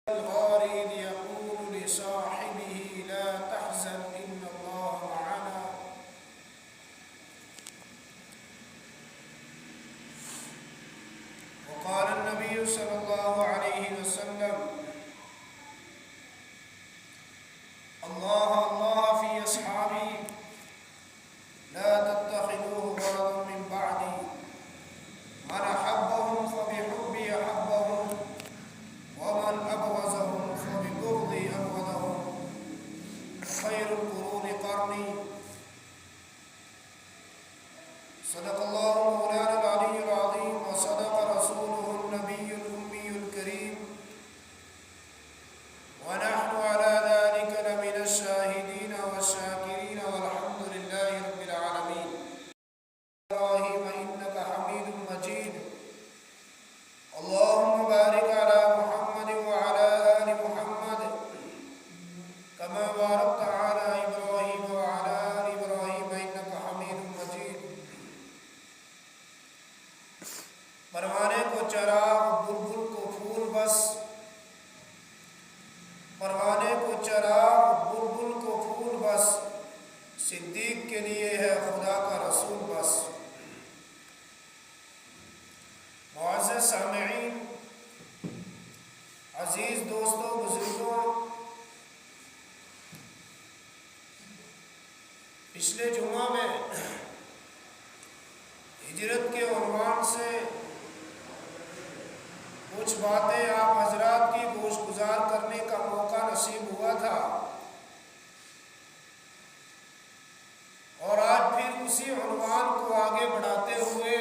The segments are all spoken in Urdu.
الغار إذ يقول لصاحبه لا تحزن إن الله معنا وقال النبي صلى الله عليه وسلم الله الله في أصحابي لا تتخذوه غرضا من بعدي من أحبهم فبحبي أحبهم ومن أبغضهم فببغضي أبغضهم خير القرون قرني صدق الله مولانا العلي العظيم وصدق رسوله النبي الأمي الكريم ونحن على ذلك لمن الشاهدين والشاكرين والحمد لله رب العالمين. إبراهيم إنك حميد مجيد اللهم بارك على محمد وعلى آل محمد كما باركت على إبراهيم وعلى آل إبراهيم إنك حميد مجيد. پروانے کو چراغ بلبل کو پھول بس، پروانے کو چراغ بلبل کو پھول بس، صدیق کے لیے ہے خدا کا رسول بس. معزز سامعین، عزیز دوستوں، بزرگوں، پچھلے جمعہ میں ہجرت کے عنوان سے کچھ باتیں آپ حضرات کی گوش گزار کرنے کا موقع نصیب ہوا تھا، اور آج پھر اسی عنوان کو آگے بڑھاتے ہوئے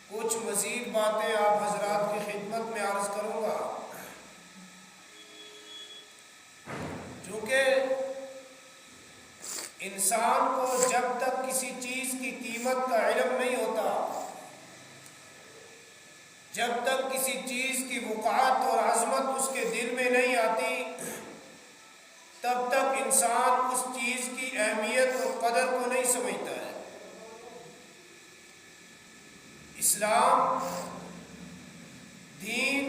کچھ مزید باتیں آپ حضرات کی خدمت میں عرض کروں گا. چونکہ انسان کو جب تک کسی چیز کی قیمت کا علم نہیں ہوتا، جب تک کسی چیز کی وقعت اور عظمت اس کے دل میں نہیں آتی، تب تک انسان اس چیز کی اہمیت اور قدر کو نہیں سمجھتا ہے. اسلام دین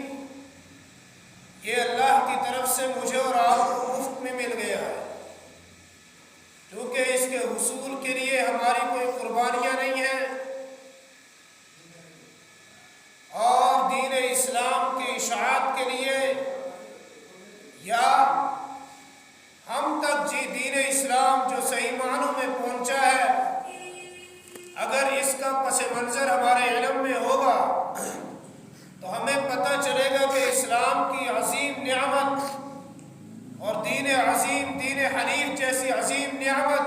یہ اللہ کی طرف سے مجھے اور آپ کو مفت میں مل گیا ہے، کیونکہ اس کے حصول کے لیے ہماری کوئی قربانیاں نہیں ہیں، اور دین اسلام کی اشاعت کے لیے یا ہم تک دین اسلام جو صحیح معنوں میں پہنچا ہے، اگر اس کا پس منظر ہمارے علم میں ہوگا تو ہمیں پتہ چلے گا کہ اسلام کی عظیم نعمت اور دین عظیم، دین حنیف جیسی عظیم نعمت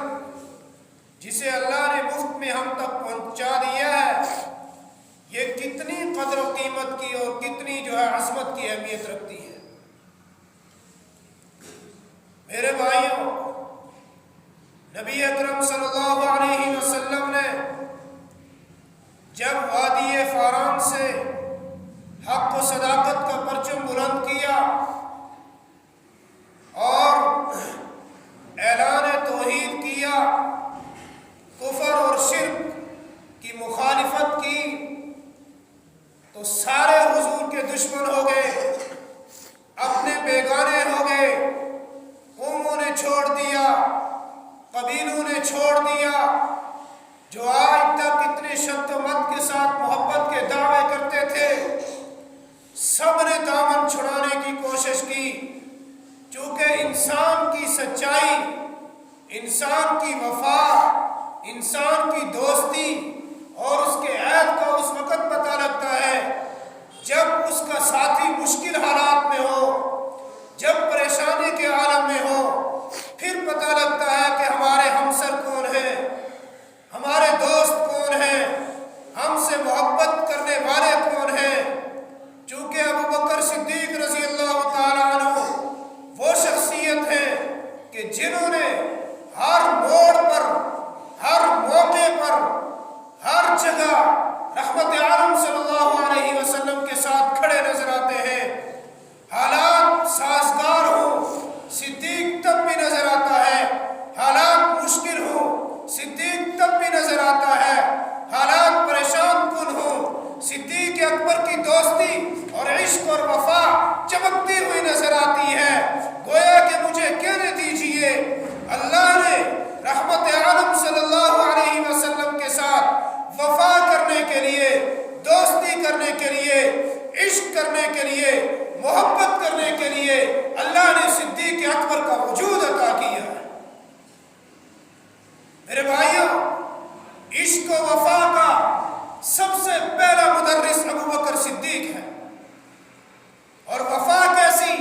جسے اللہ نے مفت میں ہم تک پہنچا دیا ہے، یہ کتنی قدر و قیمت کی اور کتنی عظمت کی اہمیت رکھتی ہے. میرے بھائیوں، نبی اکرم صلی اللہ علیہ وسلم نے جب وادی فاران سے حق و صداقت کا پرچم بلند کیا اور اعلان توحید کیا، کفر اور شرک کی مخالفت کی، تو سارے حضور کے دشمن ہو گئے، اپنے بیگانے ہو گئے، قوموں نے چھوڑ دیا، قبیلوں نے چھوڑ دیا، جو آج تک اتنے شد و مت کے ساتھ محبت کے دعوے کرتے تھے، سب نے دامن چھڑانے کی کوشش کی. چونکہ انسان کی سچائی، انسان کی وفا، انسان کی دوستی اور اس کے عہد کا اس وقت پتہ لگتا ہے جب اس کا ساتھی مشکل حالات میں ہو، جب پریشانی کے عالم میں ہو، پھر پتہ لگتا ہے کہ ہمارے ہمسر کون ہیں، ہمارے دوست کون ہیں، ہم سے محبت کرنے والے کون ہیں. چونکہ ابو بکر صدیق رضی اللہ تعالیٰ عنہ وہ شخصیت ہیں کہ جنہوں نے ہر موڑ پر، ہر موقع پر، ہر جگہ رحمت عالم صلی اللہ علیہ وسلم کے ساتھ کھڑے نظر آتے ہیں. حالات سازگار چمکتی ہوئی نظر آتی ہے، گویا کہ مجھے کہنے دیجئے اللہ نے رحمت عالم صلی اللہ علیہ وسلم کے ساتھ وفا کرنے کے لیے، دوستی کرنے کے لیے، عشق کرنے کے لیے، محبت کرنے کے لیے اللہ نے صدیق اکبر کا وجود عطا کیا ہے۔ میرے بھائیوں، عشق و وفا کا سب سے پہلا مدرس ابو بکر صدیق ہے، اور وفا کیسی،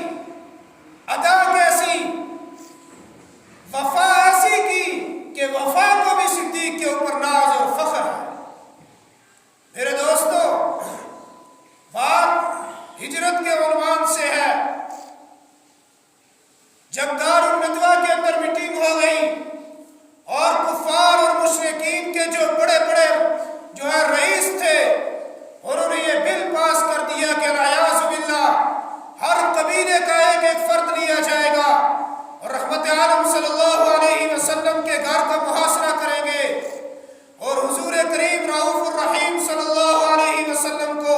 ادا کیسی، وفا ایسی کی کہ وفا کو بھی صدیق کے اوپر ناز اور فخر ہے۔ میرے دوستو، بات ہجرت کے عنوان سے ہے۔ جب دار الندوہ کے اندر میٹنگ ہو گئی اور کفار اور مشرکین کے جو بڑے بڑے رئیس تھے، انہوں نے یہ بل پاس کر دیا کہ نعوذ باللہ ہر قبیلے کا ایک ایک فرد لیا جائے گا اور رحمت عالم صلی اللہ علیہ وسلم کے گھر کا محاصرہ کریں گے اور حضور کریم رؤوف الرحیم صلی اللہ علیہ وسلم کو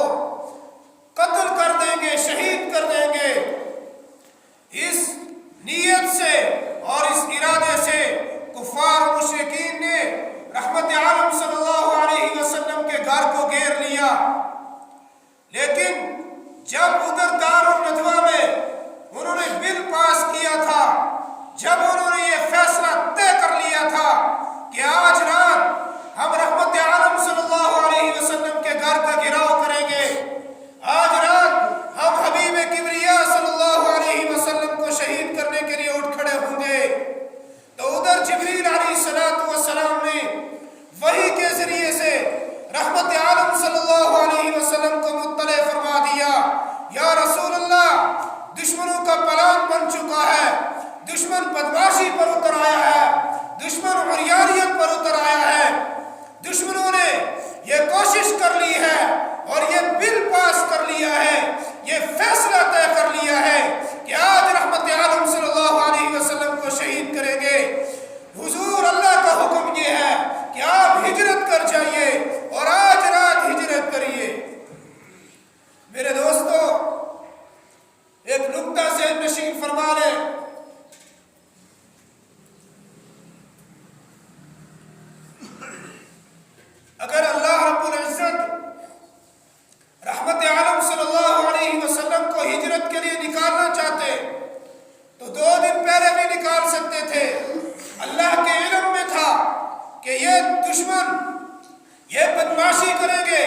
قتل کر دیں گے، شہید کر دیں گے۔ اس نیت سے اور اس ارادے سے کفار و مشرکین نے رحمت عالم صلی اللہ علیہ وسلم کے گھر کو گھیر لیا، لیکن جب ادھر دار الندوہ میں انہوں نے بل پاس کیا تھا، جب انہوں نے یہ فیصلہ طے کر لیا تھا کہ آج رات ہم رحمت عالم صلی اللہ علیہ وسلم کے گھر کا گھراؤ کریں گے، آج رات ہم حبیب کبریا صلی اللہ علیہ وسلم کو شہید کرنے کے لیے اٹھ کھڑے ہوں گے، تو ادھر جبریل علیہ السلام نے وحی کے ذریعے سے رحمت عالم صلی اللہ علیہ وسلم کو مطلع فرما دیا، یا رسول اللہ، دشمنوں کا پلان بن چکا ہے، دشمن بدماشی پر اتر آیا ہے، دشمن عریانیت پر اتر آیا ہے، دشمنوں نے یہ کوشش کر لی ہے اور یہ بل پاس کر لیا ہے، یہ فیصلہ طے کر لیا ہے کہ آج رحمت عالم صلی اللہ علیہ وسلم کو شہید کریں گے۔ حضور اللہ کا حکم یہ ہے کہ آپ ہجرت کر جائیے اور آج رات ہجرت کریے۔ میرے دوستو، ایک نکتہ ذہن نشین فرما لیں، اگر اللہ رب العزت رحمت عالم صلی اللہ علیہ وسلم کو ہجرت کے لیے نکالنا چاہتے تو 2 دن پہلے بھی نکال سکتے تھے۔ اللہ کے علم میں تھا کہ یہ دشمن یہ بدماشی کریں گے،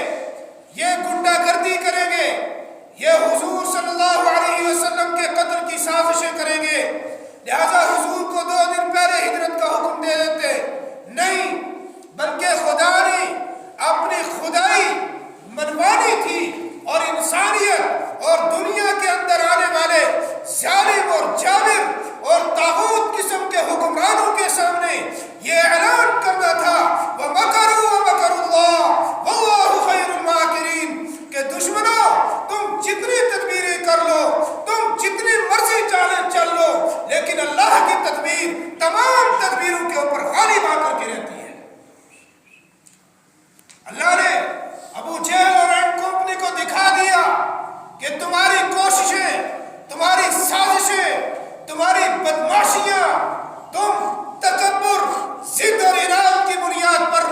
یہ گنڈا گردی کریں گے، یہ حضور صلی اللہ علیہ وسلم کے قتل کی سازشیں کریں گے، لہذا حضور کو 2 دن پہلے ہجرت کا حکم دے دیتے۔ نہیں، بلکہ خدا نے اپنی خدائی منوانی تھی اور انسانیت اور دنیا کے اندر آنے والے ظالم اور جابر اور طاغوت قسم کے حکمرانوں کے سامنے یہ اعلان کرنا تھا، وَمَكَرُوا وَمَكَرُوا اللَّهُ وَاللَّهُ خَيْرُ الْمَاكِرِينَ، کہ دشمنوں تم جتنی تدبیریں کر لو، تم جتنی مرضی چل لو، لیکن اللہ کی تدبیر تمام تدبیروں کے اوپر غالب آ کر کے رہتی ہے۔ اللہ نے ابو جہل اور اینڈ کمپنی کو دکھا دیا کہ تمہاری کوششیں، تمہاری سازشیں، تمہاری بدماشیاں، تم تکبر، ضد اور اناد کی بنیاد پر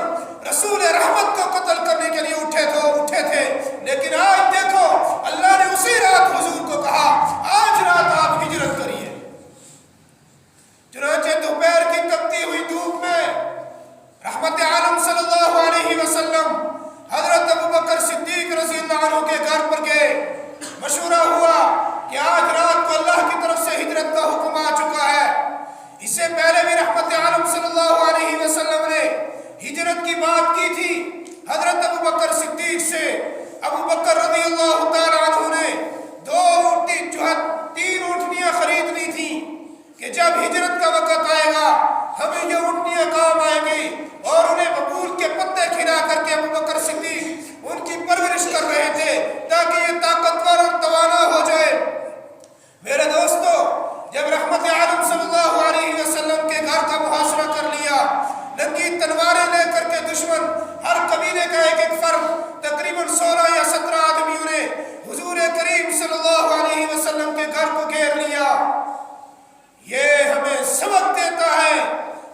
رسول رحمت کو قتل کرنے کے لیے اٹھے تھے، لیکن آج دیکھو اللہ نے اسی رات حضور کو کہا آج رات آپ ہجرت کریے۔ چنانچہ دوپہر کی تپتی ہوئی دھوپ میں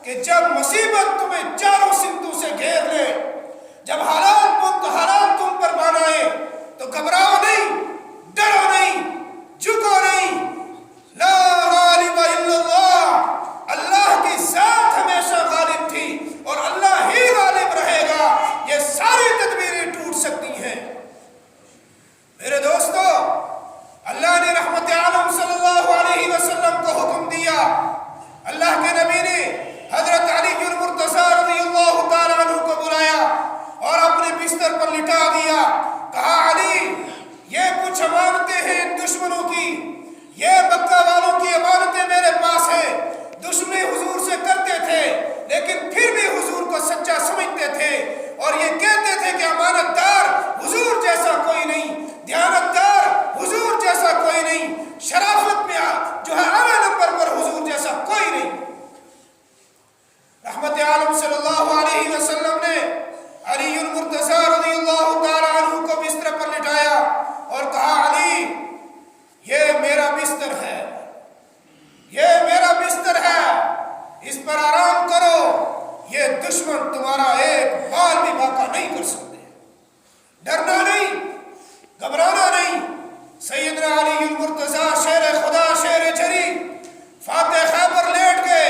کہ جب مصیبت تمہیں چاروں سمتوں سے گھیر لے، جب حالات تم پر بنائے، تو گھبراؤ نہیں، ڈرو نہیں، جھکو نہیں۔ لا غالب الا اللہ، اللہ کی ذات ہمیشہ غالب تھی اور اللہ ہی غالب رہے گا۔ یہ ساری تدبیریں ٹوٹ سکتی ہیں۔ میرے دوستو، اللہ نے رحمت عالم صلی اللہ علیہ وسلم کو حکم دیا، اللہ کے نبی نے حضرت علی المرتضیٰ رضی اللہ تعالیٰ عنہ کو بلایا اور اپنے بستر پر لٹا دیا۔ کہا علی، یہ کچھ امانتیں ہیں ان دشمنوں کی، یہ مکہ والوں کی امانتیں میرے پاس ہیں۔ دشمنی حضور سے کرتے تھے لیکن پھر بھی حضور کو سچا سمجھتے تھے اور یہ کہتے تھے کہ امانت دار حضور جیسا کوئی نہیں، دیانتدار حضور جیسا کوئی نہیں، شرافت میں جو ہے اعلیٰ نمبر پر حضور جیسا کوئی نہیں۔ رحمت عالم صلی اللہ علیہ وسلم نے علی المرتضیٰ رضی اللہ تعالیٰ عنہ کو بستر پر لٹایا اور کہا علی، یہ میرا بستر ہے، یہ میرا بستر ہے، اس پر آرام کرو، یہ دشمن تمہارا ایک بال بھی باقا نہیں کر سکتے۔ ڈرنا نہیں، گھبرانا نہیں۔ سیدنا علی المرتضیٰ شیر خدا، شیر جری، فاتح خیبر لیٹ گئے۔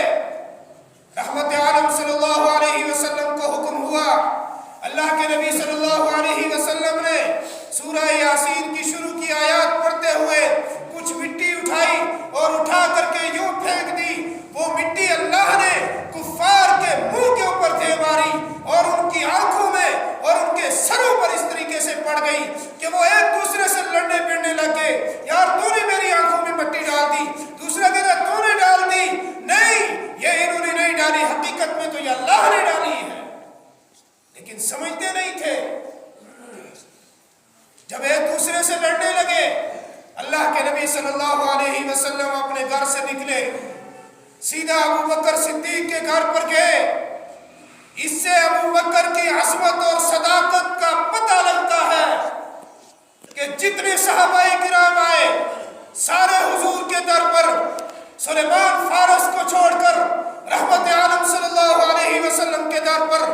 رحمت عالم صلی اللہ علیہ وسلم کو حکم ہوا، اللہ کے نبی صلی اللہ علیہ وسلم نے سورہ یاسین کی شروع کی آیات پڑھتے ہوئے کچھ مٹی اٹھائی اور اٹھا کر کے یوں پھینک دی۔ وہ مٹی اللہ نے کفار کے منہ کے اوپر دے ماری اور ان کی آنکھوں میں اور ان کے سروں پر اس طریقے سے پڑ گئی کہ وہ ایک دوسرے سے لڑنے پڑنے لگے۔ یار تو نے میری آنکھوں میں مٹی ڈال دی، دوسرا کہتا تو نے ڈال دی۔ نہیں، یہ انہوں نے نہیں ڈالی، حقیقت میں تو یہ اللہ نے ڈالی ہے، لیکن سمجھتے نہیں تھے۔ جب ایک دوسرے سے لڑنے لگے، اللہ کے نبی صلی اللہ علیہ وسلم اپنے گھر سے نکلے، سیدھا ابو بکر صدیق کے گھر پر گئے۔ اس سے ابو بکر کی عظمت اور صداقت کا پتہ لگتا ہے کہ جتنے صحابہ کرام آئے سارے حضور کے در پر، سلیمان فارس کو چھوڑ کر رحمت عالم صلی اللہ علیہ وسلم کے در پر،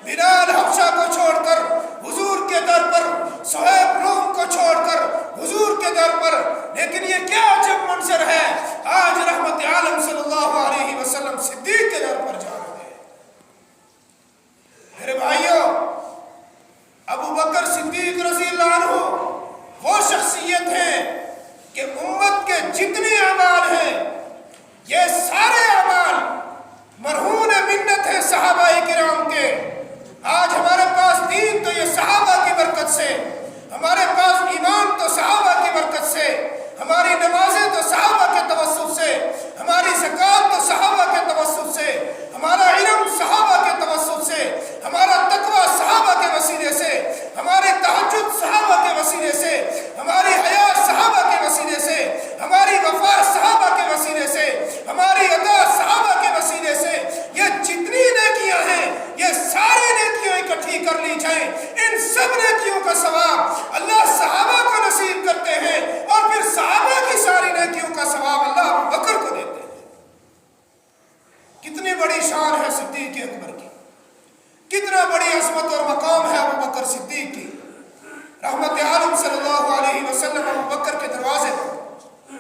بلال حبشہ کو چھوڑ کر حضور کے در پر، صہیب روم کو چھوڑ کر حضور کے در پر۔ لیکن یہ کیا عجب منظر ہے، آج رحمت عالم صلی اللہ علیہ وسلم صدیق کے در پر جا رہے ہیں۔ میرے بھائیوں، ابو بکر صدیق رضی اللہ عنہ وہ شخصیت ہے کہ امت کے جتنے اعمال ہیں یہ سارے اعمال مرہون منت ہیں صحابہ کرام کے۔ آج ہمارے پاس دین تو یہ صحابہ کی برکت سے، ہمارے پاس ایمان تو صحابہ کی برکت سے، ہماری نمازیں تو صحابہ کے توسط سے، ہماری زکوٰۃ تو صحابہ کے توسط سے، ہمارا علم صحابہ کے توسط سے، ہمارا تقویٰ صحابہ کے وسیلے سے، ہماری تہجد صحابہ کے وسیلے سے، ہماری حیا صحابہ کے وسیلے سے، ہماری وفا صحابہ کے وسیلے سے، ہماری عطا صحابہ کے وسیلے سے۔ یہ جتنی نیکیاں ہیں یہ ساری نیکیاں اکٹھی کر لی جائیں، ان سب نیکیوں کا ثواب اللہ صحابہ کو نصیب کرتے ہیں اور پھر صحابہ کی ساری نیکیوں کا ثواب اللہ ابو بکر کو دیتے ہیں۔ کتنی بڑی شان ہے صدیق اکبر کی، کتنا بڑی عظمت اور مقام ہے ابو بکر صدیق کی۔ رحمت عالم صلی اللہ علیہ وسلم ابو بکر کے دروازے پر،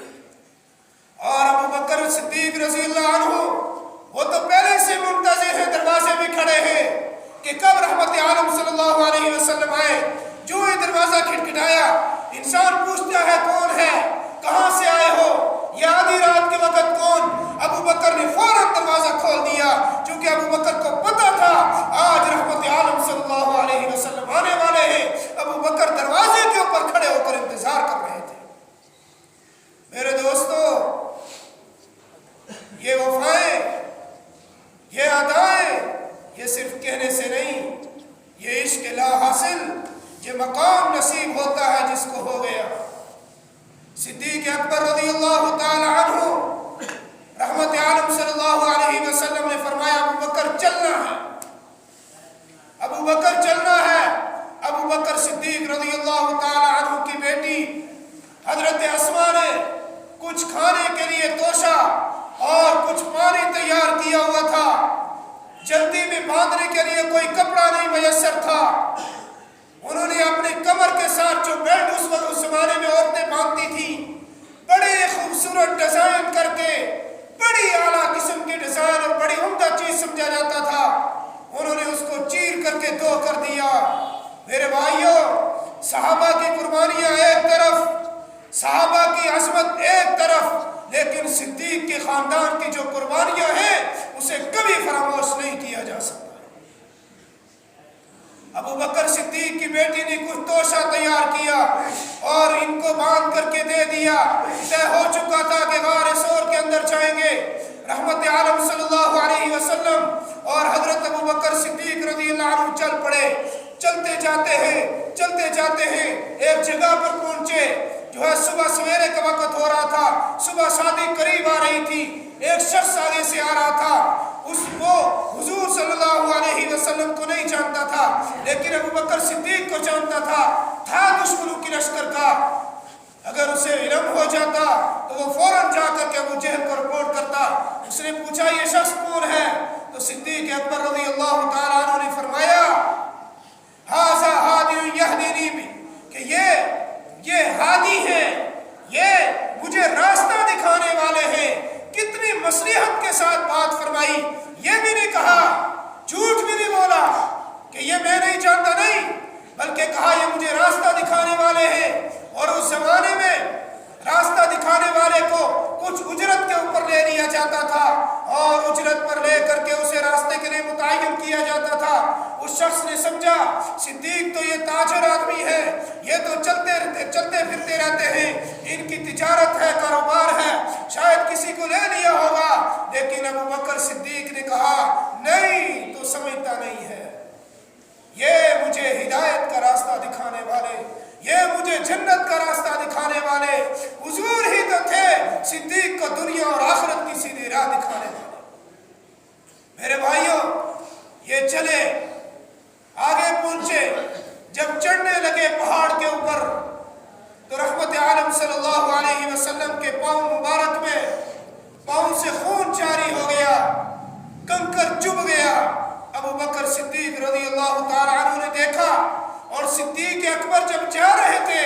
اور ابو بکر صدیق رضی اللہ عنہ وہ تو پہلے سے منتظر ہیں، دروازے میں کھڑے ہیں کہ کب رحمت عالم صلی اللہ علیہ وسلم آئے۔ جو یہ دروازہ کھٹکھٹایا، انسان پوچھتا ہے کون ہے، کہاں سے آئے ہو، یہ آدھی رات کے وقت کون؟ ابو بکر نے فوراً دروازہ کھول دیا، چونکہ ابو بکر کو پتا تھا آج رحمت عالم صلی اللہ علیہ وسلم آنے والے ہیں۔ ابو بکر دروازے کے اوپر کھڑے ہو کر انتظار کر رہے تھے۔ میرے دوستو، یہ وفائیں، یہ ادائیں، یہ صرف کہنے سے نہیں، یہ عشق لا حاصل، یہ مقام نصیب ہوتا ہے جس کو ہو گیا۔ صدیق اکبر رضی اللہ تعالی عنہ رحمت عالم صلی اللہ علیہ وسلم نے فرمایا ابو بکر چلنا ہے، ابو بکر چلنا ہے۔ ابو بکر صدیق رضی اللہ تعالی عنہ کی بیٹی حضرت اسماء نے کچھ کھانے کے لیے توشا اور کچھ پانی تیار کیا ہوا تھا۔ جلدی میں باندھنے کے لیے کوئی کپڑا نہیں میسر تھا، انہوں نے اپنی کمر کے ساتھ جو بیلٹ اس وقت اس زمانے میں عورتیں باندھتی تھیں، بڑے خوبصورت ڈیزائن کر کے، بڑی اعلیٰ قسم کی ڈیزائن اور بڑی عمدہ چیز سمجھا جاتا تھا، انہوں نے اس کو چیر کر کے دو کر دیا۔ میرے بھائیوں، صحابہ کی قربانیاں ایک طرف، صحابہ کی عظمت ایک طرف، لیکن صدیق کے خاندان کی جو قربانیاں ہیں اسے کبھی فراموش نہیں کیا جا سکتا۔ ابو بکر صدیق کی بیٹی نے کچھ توشہ تیار کیا اور ان کو باندھ کر کے دے دیا۔ طے ہو چکا تھا کہ غار ثور کے اندر جائیں گے۔ رحمت عالم صلی اللہ علیہ وسلم اور حضرت ابو بکر صدیق رضی اللہ عنہ چل پڑے۔ چلتے جاتے ہیں ایک جگہ پر پہنچے جو ہے صبح سویرے کا وقت ہو رہا تھا، صبح شادی قریب آ رہی تھی، ایک شخص آگے سے آ رہا تھا، اس کو حضور صلی اللہ علیہ وسلم کو نہیں جانتا تھا لیکن ابو بکر صدیق کو جانتا تھا دشمنوں کی لشکر کا۔ اگر اسے علم ہو جاتا تو وہ فوراً جا کر کے ابو جہل کو رپورٹ کرتا۔ اس نے پوچھا یہ شخص کون ہے؟ تو صدیق اکبر رضی اللہ تعالیٰ عنہ نے فرمایا ھذا ھادی یہدینی بی، کہ یہ ہادی ہیں، یہ مجھے راستہ دکھانے والے ہیں۔ کتنی مصلحت کے ساتھ بات فرمائی، یہ بھی نہیں کہا، جھوٹ بھی نہیں بولا کہ یہ میں نہیں جانتا، نہیں، بلکہ کہا یہ مجھے راستہ دکھانے والے ہیں۔ اور اس زمانے میں راستہ دکھانے والے کو کچھ اجرت کے اوپر لے لیا جاتا تھا اور اجرت پر لے کر کے اسے راستے کے لیے متعین کیا جاتا تھا۔ اس شخص نے سمجھا صدیق تو یہ تاجر آدمی ہے، یہ تو چلتے پھرتے رہتے ہیں، ان کی تجارت ہے، کاروبار ہے، شاید کسی کو لے لیا ہوگا۔ لیکن ابو بکر صدیق نے کہا نہیں، تو سمجھتا نہیں ہے، یہ مجھے ہدایت کا راستہ دکھانے والے، یہ مجھے جنت کا راستہ دکھانے والے حضور ہی تو تھے، صدیق کو دنیا اور آخرت کی سیدھی راہ دکھانے والے۔ میرے بھائیوں، یہ چلے آگے پہنچے، جب چڑھنے لگے پہاڑ کے اوپر تو رحمت عالم صلی اللہ علیہ وسلم کے پاؤں مبارک میں پاؤں سے خون جاری ہو گیا، کنکر چبھ گیا۔ ابو بکر صدیق رضی اللہ تعالیٰ عنہ نے دیکھا، اور صدیق اکبر جب جا رہے تھے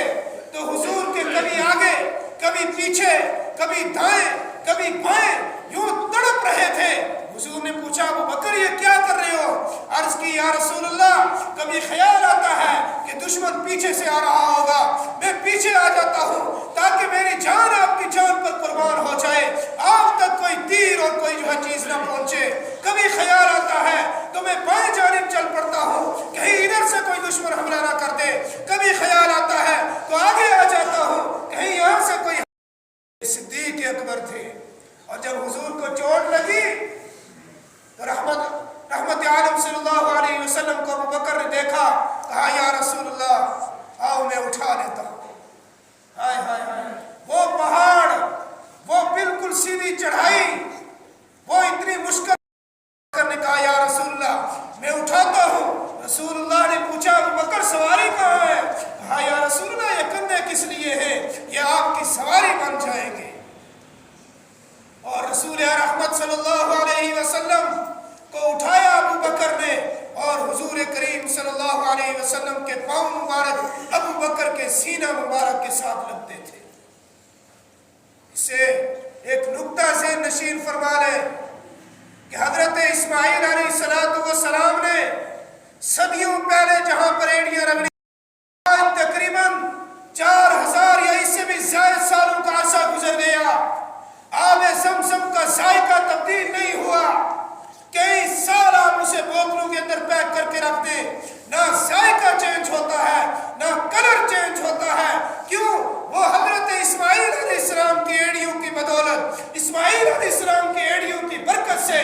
تو حضور کے کبھی آگے کبھی پیچھے، کبھی دائیں کبھی بائیں، یوں تڑپ رہے تھے۔ حضور نے پوچھا ابو بکر یہ کیا کر رہے ہو؟ عرض کی یا رسول اللہ، کبھی خیال آتا ہے کہ دشمن پیچھے سے آ رہا ہوگا، میں پیچھے آ جاتا ہوں تاکہ میری جان آپ کی جان پر قربان ہو جائے، آپ تک کوئی تیر اور کوئی جو ہے چیز نہ پہنچے۔ کبھی خیال آتا ہے تو میں بائیں جانب چل پڑتا ہوں، کہیں ادھر سے کوئی دشمن حملہ نہ کر دے۔ کبھی خیال آتا ہے تو آگے آ جاتا ہوں، کہیں یہاں سے کوئی۔ صدیق اکبر تھے، اور جب حضور کو چوٹ لگی تو رحمت عالم صلی اللہ علیہ وسلم کو ابو بکر نے دیکھا، کہا یا رسول اللہ آؤ میں اٹھا لیتا ہوں۔ ہائے ہائے ہائے، وہ پہاڑ، وہ بالکل سیدھی چڑھائی، وہ اتنی مشکل نے کہا یا رسول اللہ میں اٹھاتا ہوں۔ رسول اللہ نے پوچھا ابو بکر سواری کہاں ہے؟ کہا یا رسول اللہ یہ کندھے کس لیے ہیں؟ یہ آپ کی سواری بن جائیں گے۔ اور رسول رحمت صلی اللہ علیہ وسلم کو اٹھایا ابو بکر نے، اور حضور کریم صلی اللہ علیہ وسلم کے پاؤں مبارک ابو بکر کے سینہ مبارک کے ساتھ لگتے تھے۔ اسے ایک نکتہ ذہن نشین فرما لیں کہ حضرت اسماعیل علیہ السلام نے صدیوں پہلے جہاں پر ایڑیاں رگڑی، آج تقریباً 4000 یا اس سے بھی زائد سالوں کا عرصہ گزر گیا، آب زمزم کا ذائقہ تبدیل نہیں ہوا۔ کئی سال آپ اسے بوتلوں کے اندر پیک کر کے رکھ دیں، نہ ذائقہ چینج ہوتا ہے نہ کلر چینج ہوتا ہے۔ کیوں؟ وہ حضرت اسماعیل علیہ السلام کی ایڑیوں کی بدولت، اسماعیل علیہ السلام کی ایڑیوں کی برکت سے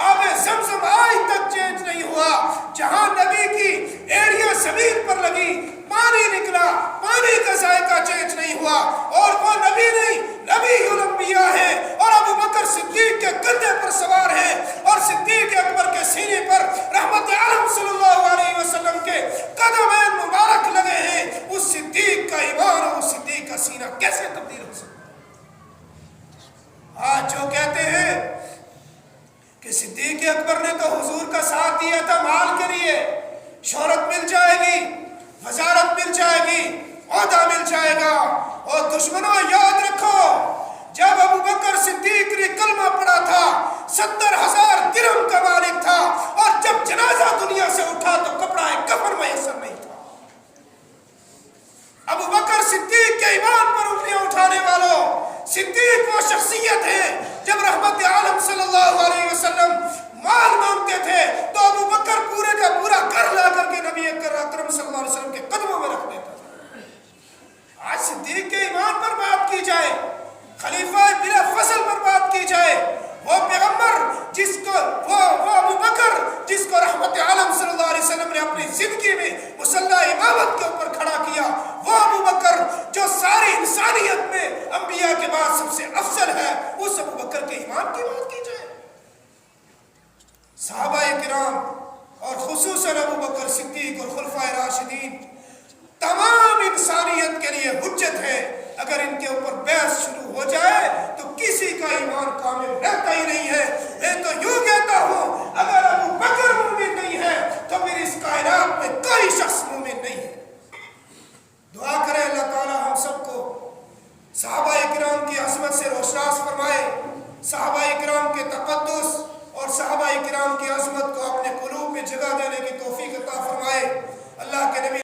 آب زمزم آج تک چینج نہیں ہوا۔ جہاں نبی کی ایڑیاں زمین پر لگی، پانی نکلا، پانی کا ذائقہ چینج نہیں ہوا، اور وہ نبی نہیں، نبی الانبیاء ہے، اور ابو بکر صدیق کے کندھے پر سوار ہے، اور صدیق اکبر کے سینے پر رحمت عالم صلی اللہ علیہ وسلم کے قدمین مبارک لگے ہیں۔ اس صدیق کا ایمان اور اس صدیق کا سینہ کیسے تبدیل ہو سکتا؟ آج جو کہتے ہیں کہ صدیق اکبر نے تو حضور کا ساتھ دیا تھا مال کے لیے، شہرت مل جائے گی، وزارت مل جائے گی، عہدہ مل جائے گا۔ اور دشمنوں یاد رکھو، جب ابو بکر صدیق نے کلمہ پڑھا تھا 70,000 درہم کا مالک تھا، اور جب جنازہ دنیا سے اٹھا تو کپڑا کفن میسر نہیں تھا۔ ابو بکر صدیق کے ایمان پر انگلیاں اٹھانے والوں، صدیق وہ شخصیت ہے جب رحمت عالم صلی اللہ علیہ وسلم مال مانگتے تھے تو ابو بکر پورے کا پورا گھر لا کر کے نبی اکرم صلی اللہ علیہ وسلم کے قدموں میں رکھ دیتا تھا۔ آج صدیق کے ایمان پر بات کی جائے، خلیفہ بلا فضل پر بات کی جائے، وہ پیغمبر جس کو وہ ابو بکر جس کو رحمت عالم صلی اللہ علیہ وسلم نے اپنی زندگی میں مصلی امامت کے اوپر کھڑا کیا، وہ ابو بکر جو ساری انسانیت میں انبیاء کے بعد سب سے افضل ہے، اس ابو بکر کے ایمان کی بات کی جائے۔ صحابہ کرام اور خصوصاً ابو بکر صدیق اور خلفائے راشدین تمام انسانیت کے لیے حجت ہے۔ اگر ان کے اوپر بحث شروع ہو جائے تو کسی کا ایمان کامل رہتا ہی نہیں ہے۔ میں تو یوں کہتا ہوں، اگر ابو بکر مومن نہیں ہے تو پھر اس کائنات میں کوئی شخص مومن نہیں ہے۔ دعا کرے اللہ تعالی ہم سب کو صحابہ کرام کی عظمت سے روشناس فرمائے، صحابہ کرام کے تقدس اور صحابہ کرام کی عظمت کو اپنے قلوب میں جگہ دینے کی توفیق عطا فرمائے۔ اللہ کے نبی